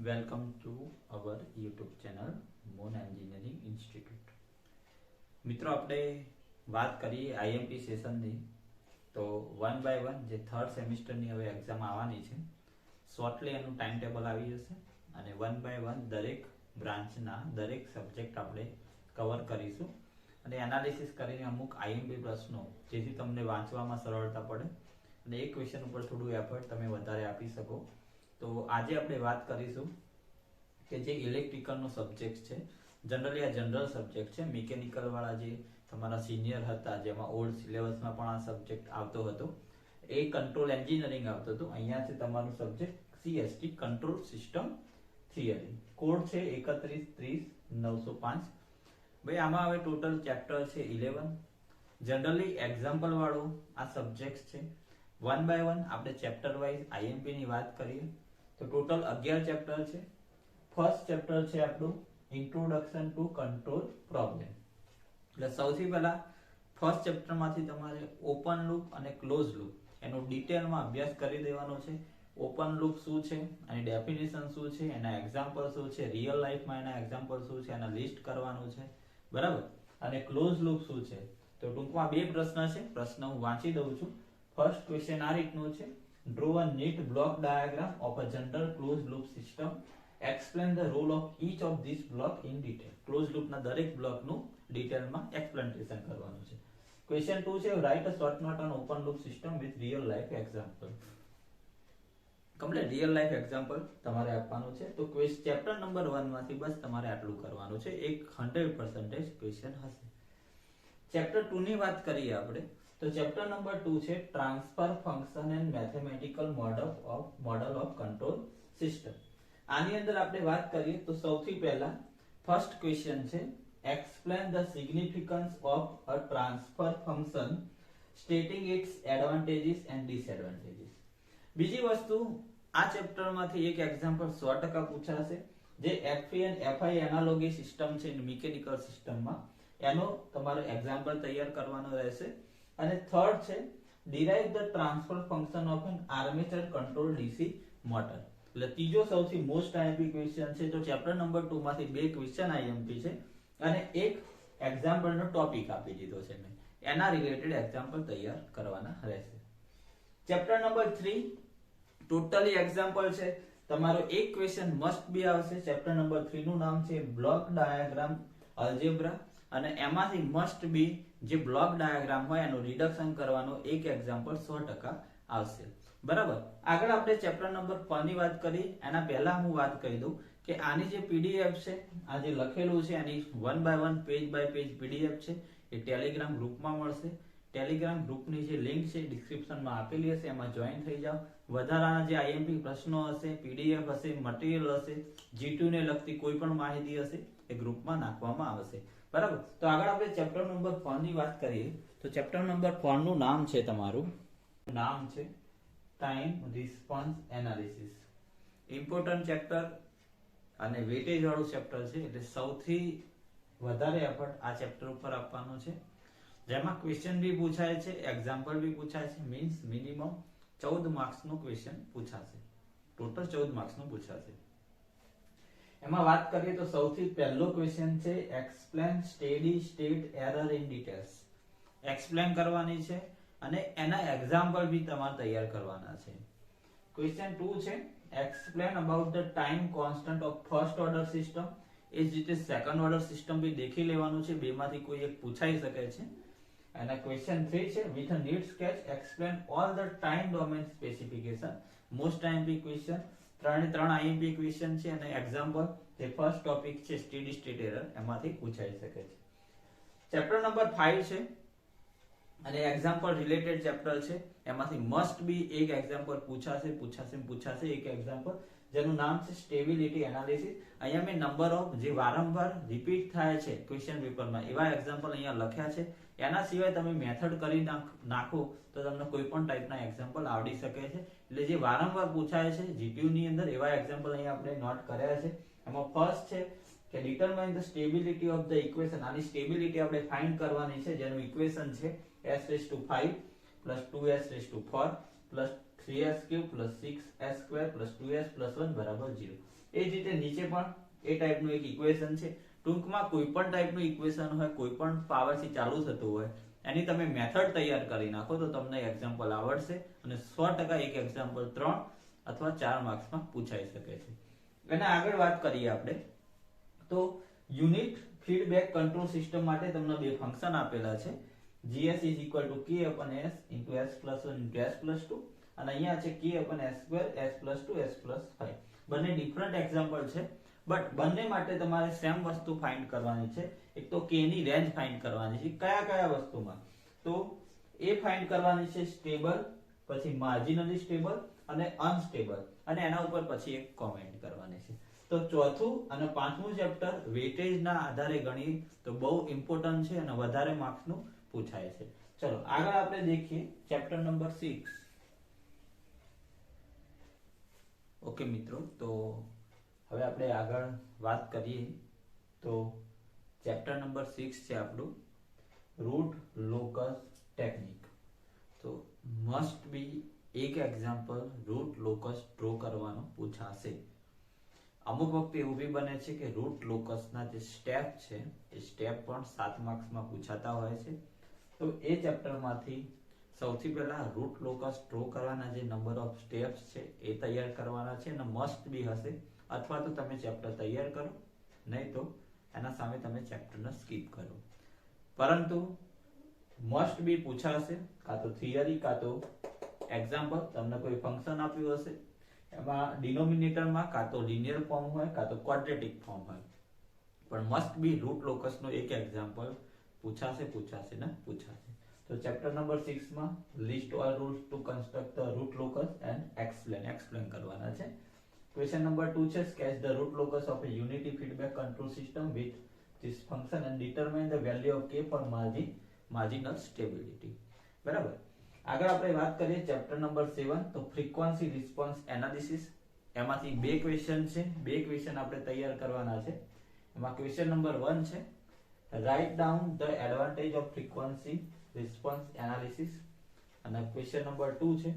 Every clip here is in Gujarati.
Welcome to our YouTube channel Mon engineering institute. મિત્રો, આપણે વાત કરીએ આઈએમપી સેશનની. તો વન બાય વન જે થર્ડ સેમિસ્ટરની હવે એક્ઝામ આવવાની છે, શોર્ટલી એનું ટાઈમ ટેબલ આવી જશે અને વન બાય વન દરેક બ્રાન્ચના દરેક સબ્જેક્ટ આપણે કવર કરીશું અને એનાલિસિસ કરીને અમુક આઈએમપી પ્રશ્નો જેથી તમને વાંચવામાં સરળતા પડે અને એક ક્વેશ્ચન ઉપર થોડું એફર્ટ તમે વધારે આપી શકો. તો આજે આપણે વાત કરીશું કે જે ઇલેક્ટ્રિકલનો સબ્જેક્ટ છે, જનરલી આ જનરલ સબ્જેક્ટ છે. મિકેનિકલ વાળા જે તમારા સિનિયર હતા, જેમાં ઓલ્ડ સિલેબસમાં પણ આ સબ્જેક્ટ આવતો હતો, એ કંટ્રોલ એન્જિનિયરિંગ આવતો હતો. અહીંયા છે તમારું subject CST, control system theory. Code છે 3130-905. ભાઈ, આમાં હવે ટોટલ ચેપ્ટર છે 11. જનરલી એક્ઝામ્પલ વાળો આ સબ્જેક્ટ છે. વન બાય વન આપણે ચેપ્ટર વાઇઝ આઈએમપી ની વાત કરીએ તો ટોટલ 11 ચેપ્ટર છે. ફર્સ્ટ ચેપ્ટર છે આપણું ઇન્ટ્રોડક્શન ટુ કંટ્રોલ પ્રોબ્લેમ. એટલે સૌથી પહેલા ફર્સ્ટ ચેપ્ટરમાંથી તમારે ઓપન લૂપ અને ક્લોઝ લૂપ એનો ડિટેલમાં અભ્યાસ કરી દેવાનો છે. ઓપન લૂપ શું છે, એની ડેફિનેશન શું છે, એના એક્ઝામ્પલ શું છે, રિયલ લાઈફમાં એના એક્ઝામ્પલ શું છે, એના લિસ્ટ કરવાનું છે, બરાબર. અને ક્લોઝ લૂપ શું છે, તો ટૂંકમાં બે પ્રશ્ન છે. પ્રશ્ન હું વાંચી દઉં છું. ફર્સ્ટ ક્વેશ્ચન આ રીતનું છે: draw a neat block diagram of a general close loop system. Explain the role of each of this block in detail. Close લૂપના દરેક બ્લોકનું ડિટેલમાં એક્સપ્લેનેશન કરવાનું છે. ક્વેશ્ચન 2 છે: write a short note on open loop system with real life example. Complete real life example તમારે આપવાનું છે. તો ચેપ્ટર નંબર 1 માંથી બસ તમારે આટલું કરવાનું છે. એક 100% ક્વેશ્ચન હશે. ચેપ્ટર 2 ની વાત કરીએ આપણે તો ચેપ્ટર નંબર 2 છે transfer function and mathematical model of control system. આની અંદર આપણે વાત કરીએ તો સૌથી પહેલા ફર્સ્ટ ક્વેશ્ચન છે: explain the significance of a transfer function stating its advantages and disadvantages. બીજી વસ્તુ, આ ચેપ્ટરમાંથી એક એક્ઝામ્પલ 100% પૂછાશે, જે એફઈ અને એફઆઈ એનાલોગી સિસ્ટમ છે મિકેનિકલ સિસ્ટમમાં, એનો તમારે એક્ઝામ્પલ તૈયાર કરવાનો રહેશે. અને થર્ડ છે derive the transfer function of an armature control DC motor. એટલે ત્રીજો સૌથી મોસ્ટ આઈએમપી ક્વેશ્ચન છે. તો ચેપ્ટર નંબર 2 માંથી બે ક્વેશ્ચન આઈએમપી છે અને એક એક્ઝામ્પલનો ટોપિક આપી દીધો છે મેં. એના રિલેટેડ એક્ઝામ્પલ તૈયાર કરવાના રહેશે. ચેપ્ટર નંબર 3 ટોટલી એક્ઝામ્પલ છે. તમારો એક ક્વેશ્ચન મસ્ટ બી આવશે. ચેપ્ટર નંબર 3 નું નામ છે બ્લોક ડાયાગ્રામ અલ્જેબ્રા અને એમાંથી મસ્ટ બી જે બ્લોક ડાયાગ્રામ હોય એનું રિડક્શન કરવાનો એક એક્ઝામ્પલ 100% આવશે, બરાબર. આગળ આપણે ચેપ્ટર નંબર 5 ની વાત કરી. એના પહેલા હું વાત કરી દઉં કે આની જે પીડીએફ છે, આ જે લખેલું છે એની 1 by 1 page by page PDF છે, એ ટેલિગ્રામ ગ્રુપમાં મળશે. ટેલિગ્રામ ગ્રુપની જે લિંક છે ડિસ્ક્રિપ્શનમાં આપેલી હશે, એમાં જોઈન થઈ જાઓ. વધારાના જે આઈએમપી પ્રશ્નો હશે, પીડીએફ હશે, મટીરીયલ હશે, G2 ને લગતી કોઈ પણ માહિતી હશે એ ગ્રુપમાં નાખવામાં આવશે, બરાબર. તો આગળ આપણે ચેપ્ટર નંબર 4 ની વાત કરીએ તો ચેપ્ટર નંબર 4 નું નામ છે time response analysis. Important chapter અને વેટેજ વાળું ચેપ્ટર છે, એટલે સૌથી વધારે એફર્ટ આ ચેપ્ટર ઉપર આપવાનો છે. જેમાં ક્વેશ્ચન બી પૂછાય છે, એક્ઝામ્પલ બી પૂછાય છે. મીન્સ મિનિમમ 14 માર્ક્સ નું ક્વેશ્ચન પૂછાશે. ટોટલ 14 માર્ક્સ નું પૂછાશે. એમાં વાત કરીએ તો સૌથી પહેલો ક્વેશ્ચન છે explain steady state error in details. Explain કરવાની છે અને એના એક્ઝામ્પલ બી તમારે તૈયાર કરવાના છે. ક્વેશ્ચન 2 છે explain about the time constant of first order system. એ જ રીતે સેકન્ડ ઓર્ડર સિસ્ટમ બી દેખી લેવાનું છે, બેમાંથી કોઈ એક પૂછાઈ શકે છે. અને ક્વેશ્ચન 3 છે with a neat sketch explain all the time domain specification. Most IMP question, 3 IMP question છે અને એક્ઝામ્પલ જે ફર્સ્ટ ટોપિક છે સ્ટેડી સ્ટેટ એરર, એમાંથી પૂછાઈ શકે છે. ચેપ્ટર નંબર 5 છે અને એક્ઝામ્પલ રિલેટેડ ચેપ્ટર છે. એમાંથી મસ્ટ બી એક એક્ઝામ્પલ પૂછાશે એક એક્ઝામ્પલ, જેનું નામ છે સ્ટેબિલિટી એનાલિસિસ. અહીંયા મેં નંબર ઓફ જે વારંવાર રિપીટ થાય છે ક્વેશ્ચન પેપરમાં એવા એક્ઝામ્પલ અહીંયા લખ્યા છે. એના સિવાય તમે મેથડ કરી નાખો તો તમને કોઈ પણ ટાઈપના એક્ઝામ્પલ આવડી શકે છે. એટલે જે વારંવાર પૂછાય છે G2 ની અંદર એવા એક્ઝામ્પલ અહીંયા આપણે નોટ કર્યા છે. એમાં ફર્સ્ટ છે કે determine the stability of the equation. આની સ્ટેબિલિટી આપણે ફાઇન્ડ કરવાની છે, જેનું ઇક્વેશન છે s5 + 2s4 plus 3s³ plus 6s² plus 2s plus 1 બરાબર 0. એ જ રીતે નીચે પણ એ ટાઈપનું એક ઇક્વેશન છે. ટૂંકમાં કોઈ પણ ટાઈપનું ઇક્વેશન હોય, કોઈ પણ પાવરથી ચાલુ થતું હોય, એની તમે મેથડ તૈયાર કરી નાખો તો તમને એક્ઝામ્પલ આવડશે અને 100% એક એક્ઝામ્પલ 3 અથવા 4 માર્ક્સમાં પૂછાઈ શકે છે. એના આગળ વાત કરીએ આપણે તો યુનિટ ફીડબેક કંટ્રોલ સિસ્ટમ માટે તમને બે ફંક્શન આપેલા છે. gs is equal to k upon s into s plus 1 into s plus 2 અને અહીંયા છે k upon s square s plus 2 s plus 5. બંને ડિફરન્ટ એક્ઝામ્પલ છે, બટ બંને માટે તમારે સેમ વસ્તુ ફાઇન્ડ કરવાની છે. એક તો k ની રેન્જ ફાઇન્ડ કરવાની છે. કયા કયા વસ્તુમાં? તો એ ફાઇન્ડ કરવાની છે સ્ટેબલ, પછી માર્જિનલી સ્ટેબલ અને અનસ્ટેબલ, અને એના ઉપર પછી એક કોમેન્ટ કરવાની છે. તો ચોથું અને પાંચમું ચેપ્ટર વેટેજ ના આધારે ગણી તો બહુ ઇમ્પોર્ટન્ટ છે અને વધારે માર્ક્સ નું પૂછાય છે. ચલો આગળ આપણે દેખીએ ચેપ્ટર નંબર 6. ઓકે મિત્રો, તો હવે આપણે આગળ વાત કરીએ તો ચેપ્ટર નંબર 6 છે આપણું રૂટ લોકસ ટેકનિક. તો મસ્ટ બી એક એક્ઝામ્પલ રૂટ લોકસ ડ્રો કરવાનો પૂછાશે. અમુક વખતે એવું બી બને છે કે રૂટ લોકસના જે સ્ટેપ છે એ સ્ટેપ પણ 7 માર્ક્સમાં પૂછાતા હોય છે. તો એ ચેપ્ટરમાંથી સૌથી પહેલા રૂટ લોકસ ડ્રો કરવાના જે નંબર ઓફ સ્ટેપ્સ છે એ તૈયાર કરવાના છે અને મસ્ટ બી હશે. અથવા તો તમે ચેપ્ટર તૈયાર કરો, નહીં તો એના સામે તમે ચેપ્ટરને સ્કીપ કરો. પરંતુ મસ્ટ બી પૂછાશે, કાં તો થિયરી કાં તો એક્ઝામ્પલ. તમને કોઈ ફંક્શન આપ્યું હશે, એમાં ડિનોમિનેટરમાં કાં તો લિનિયર ફોર્મ હોય કાં તો ક્વોડ્રેટિક ફોર્મ હોય, પણ મસ્ટ બી રૂટ લોકસનો એક એક્ઝામ્પલ પૂછાશે ને પૂછાશે. તો ચેપ્ટર નંબર 6 માં list all rules to construct the root locus and explain કરવાના છે. ક્વેશ્ચન નંબર 2 છે sketch the root locus of a unity feedback control system with this function and determine the value of k for marginal stability. બરાબર. આગળ આપણે વાત કરીએ ચેપ્ટર નંબર 7 તો ફ્રીક્વન્સી રિસ્પોન્સ એનાલિસિસ. એમાંથી બે ક્વેશ્ચન છે, બે ક્વેશ્ચન આપણે તૈયાર કરવાના છે. એમાં ક્વેશ્ચન નંબર 1 છે write down the advantage off frequency response analysis, અને ક્વેશ્ચન નંબર 2 છે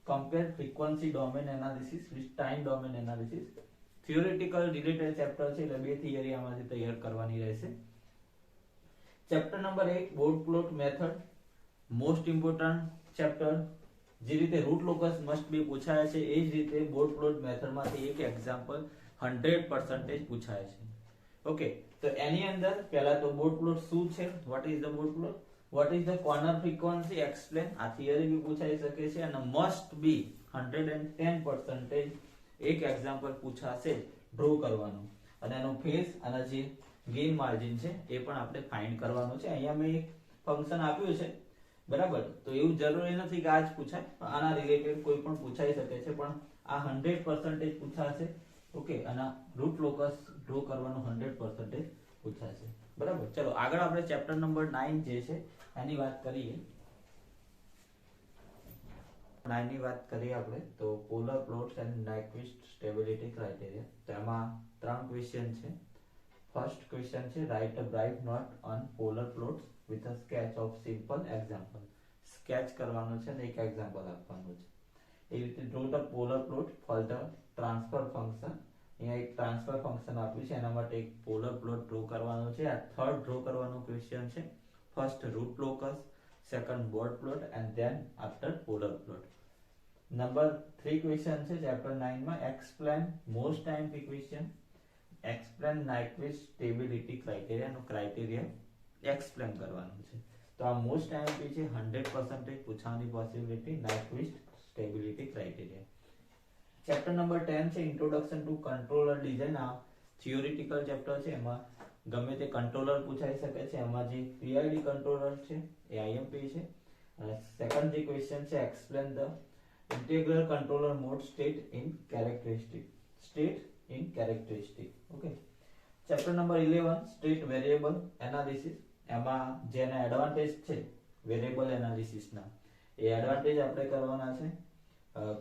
compare frequency domain analysis with time domain analysis. Theoretical related chapter છે એટલે બે થિયરી આમાંથી તૈયાર કરવાની રહેશે. Chapter number 1 board plot method, most important chapter. જે રીતે રૂટ લોકસ મસ્ટ બી પૂછાય છે એ જ રીતે બોર્ડ પ્લોટ મેથડમાંથી એક એક્ઝામ્પલ 100% પૂછાય છે. ઓકે, તો એની અંદર પહેલા તો બોર્ડ પ્લોટ શું છે, what is the board plot, what is the corner frequency explain. આ થિયરી બી પૂછાઈ શકે છે અને મસ્ટ બી 110% એક એક્ઝામ્પલ પૂછાશે ડ્રો કરવાનું, અને એનો ફેસ અને જે ગેઇન માર્જિન છે એ પણ આપણે ફાઇન્ડ કરવાનું છે. અહીંયા મેં એક ફંક્શન આપ્યું છે, બરાબર. તો એવું જરૂરી નથી કે આ જ પૂછાય, આના રિલેટેડ કોઈ પણ પૂછાઈ શકે છે, પણ આ 100% પૂછાશે. ઓકે, અને રૂટ લોકસ ડ્રો કરવાનું 100% પૂછાશે. બરાબર. ચલો આગળ આપણે ચેપ્ટર નંબર 9 જે છે એની વાત કરીએ. 9 ની વાત કરીએ આપણે તો polar plots and Nyquist stability criteria. તો એમાં 3 ક્વેશ્ચન છે. ફર્સ્ટ ક્વેશ્ચન છે write a brief note on polar plots with a sketch of simple example. Sketch કરવાનો છે અને એક એક્ઝામ્પલ આપવાનું છે. એ રીતે draw the polar plot for the transfer function. અહીંયા એક ટ્રાન્સફર ફંક્શન આપ્યું છે, એના માટે એક પોલર પ્લોટ ડ્રો કરવાનો છે. આ થર્ડ ડ્રો કરવાનો ક્વેશ્ચન છે. First root locus, second Bode plot and then after polar plot. Number 3 question છે ચેપ્ટર 9 માં explain most time equation, explain Nyquist stability criteria નો ક્રાઇટેરિયા એક્સપ્લેન કરવાનું છે. તો આ મોસ્ટ ટાઈમ છે 100% પૂછવાની possibility Nyquist stability criteria. Chapter number 10 છે ઇન્ટ્રોડક્શન ટુ કંટ્રોલર ડિઝાઇન. આ થિયોરિટિકલ ચેપ્ટર છે, એમાં ગમે તે કંટ્રોલર પૂછાઈ શકે છે. એમાં જે પીઆઈડી કંટ્રોલર છે એ આઈએમપી છે. અને સેકન્ડ જે ક્વેશ્ચન છે explain the integral controller mode state in characteristic. Okay, chapter number 11 state variable analysis. એમાં જેના એડવાન્ટેજ છે વેરિયેબલ એનાલિસિસ ના, એ એડવાન્ટેજ આપણે કરવાના છે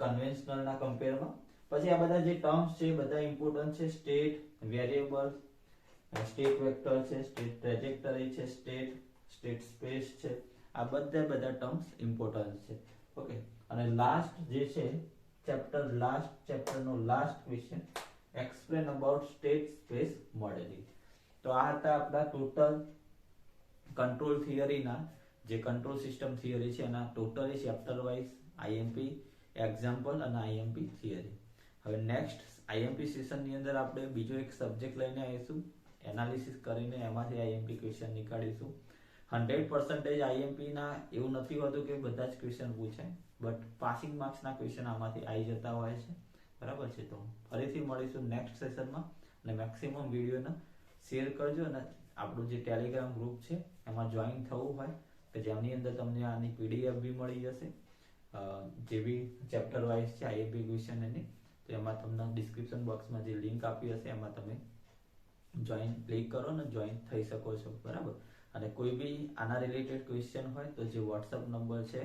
કન્વેન્શનલ ના કમ્પેરમાં. પછી આ બધા જે ટર્મ્સ છે બધા ઇમ્પોર્ટન્ટ છે. સ્ટેટ વેરિયેબલ, સ્ટેટ વેક્ટર છે, સ્ટેટ ટ્રેજેક્ટરી છે, સ્ટેટ સ્પેસ છે. આ બધા ટર્મ્સ ઇમ્પોર્ટન્ટ છે. ઓકે, અને લાસ્ટ જે છે ચેપ્ટરનો last question explain about state space modelling. તો આ હતા આપણા ટોટલ કંટ્રોલ થિયરીના જે કંટ્રોલ સિસ્ટમ થિયરી છે એના totally chapter wise IMP example અને આઈએમપી થિયરી. હવે નેક્સ્ટ આઈએમપી સેશનની અંદર આપણે બીજો એક સબ્જેક્ટ લઈને આવીશું, એનાલિસિસ કરીને એમાંથી આઈએમપી ક્વેશ્ચન નીકાળીશું. 100% આઈએમપીના એવું નથી હોતું કે બધા જ ક્વેશ્ચન પૂછાય, બટ પાસિંગ માર્ક્સના ક્વેશ્ચન આમાંથી આવી જતા હોય છે. બરાબર છે. તો ફરીથી મળીશું નેક્સ્ટ સેશનમાં અને મેક્સિમમ વિડીયોને શેર કરજો અને આપણું જે ટેલિગ્રામ ગ્રુપ છે એમાં જોઈન થવું હોય કે જેમની અંદર તમને આની પીડીએફ બી મળી જશે, જે બી ચેપ્ટર વાઇઝ છે આઈએમપી ક્વેશ્ચન એની, તો એમાં તમને ડિસ્ક્રિપ્શન બોક્સમાં જે લિંક આપી હશે એમાં તમે જોઈન ક્લિક કરો અને જોઈન થઈ શકો છો. બરાબર. અને કોઈ બી આના રિલેટેડ ક્વેશ્ચન હોય તો જે વોટ્સઅપ નંબર છે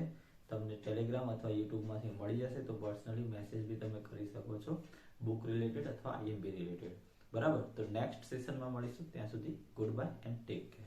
તમને ટેલિગ્રામ અથવા યુટ્યુબમાંથી મળી જશે, તો પર્સનલી મેસેજ બી તમે કરી શકો છો બુક રિલેટેડ અથવા આઈએમપી રિલેટેડ. બરાબર. તો નેક્સ્ટ સેશનમાં મળીશું. ત્યાં સુધી good bye and take care.